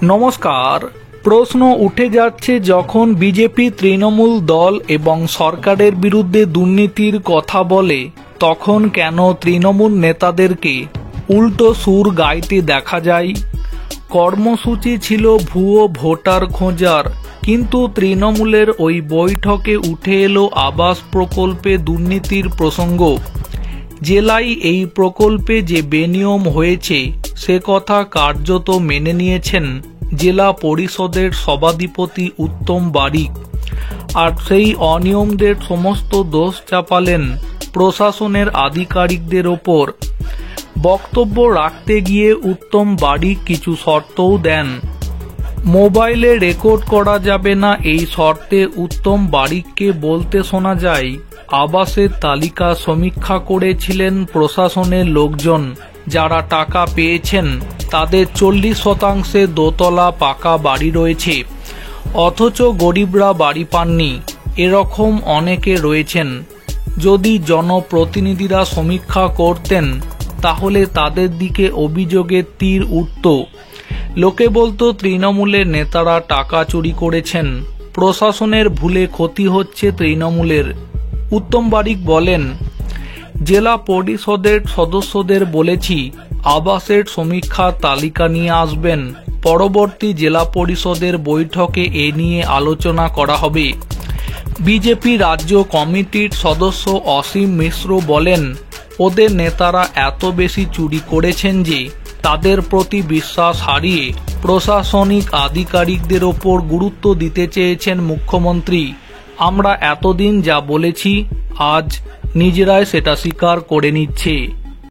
নমস্কার। প্রশ্ন উঠে যাচ্ছে, যখন বিজেপি তৃণমূল দল এবং সরকারের বিরুদ্ধে দুর্নীতির কথা বলে, তখন কেন তৃণমূল নেতাদেরকে উল্টো সুর গাইতে দেখা যায়? কর্মসূচি ছিল ভুয়ো ভোটার খোঁজার, কিন্তু তৃণমূলের ওই বৈঠকে উঠে এলো আবাস প্রকল্পে দুর্নীতির প্রসঙ্গ। জেলায় এই প্রকল্পে যে বেনিয়ম হয়েছে সে কথা কার্যত মেনে নিয়েছেন জেলা পরিষদের সভাধিপতি উত্তম বারিক, আর সেই অনিয়মদের সমস্ত দোষ চাপালেন প্রশাসনের আধিকারিকদের ওপর। বক্তব্য রাখতে গিয়ে উত্তম বারিক কিছু শর্তও দেন। মোবাইলে রেকর্ড করা যাবে না, এই শর্তে উত্তম বারিককে বলতে শোনা যায়, আবাসের তালিকা সমীক্ষা করেছিলেন প্রশাসনের লোকজন। যারা টাকা পেয়েছেন তাদের 40% দোতলা পাকা বাড়ি রয়েছে, অথচ গরিবরা বাড়ি পাননি। এরকম অনেকে রয়েছেন। যদি জনপ্রতিনিধিরা সমীক্ষা করতেন তাহলে তাদের দিকে অভিযোগের তীর উঠত। লোকে বলতো তৃণমূলের নেতারা টাকা চুরি করেছেন, প্রশাসনের ভুলে ক্ষতি হচ্ছে তৃণমূলের। উত্তম বারিক বলেন, জেলা পরিষদের সদস্যদের বলেছি আবাসের সমীক্ষার তালিকা নিয়ে আসবেন। পরবর্তী জেলা পরিষদের বৈঠকে এ নিয়ে আলোচনা করা হবে। বিজেপি রাজ্য কমিটির সদস্য অসীম মিশ্র বলেন, ওদের নেতারা এত বেশি চুরি করেছেন যে তাদের প্রতি বিশ্বাস হারিয়ে প্রশাসনিক আধিকারিকদের ওপর গুরুত্ব দিতে চেয়েছেন মুখ্যমন্ত্রী। আমরা এতদিন যা বলেছি আজ নিজেরাই সেটা স্বীকার করে নিচ্ছে।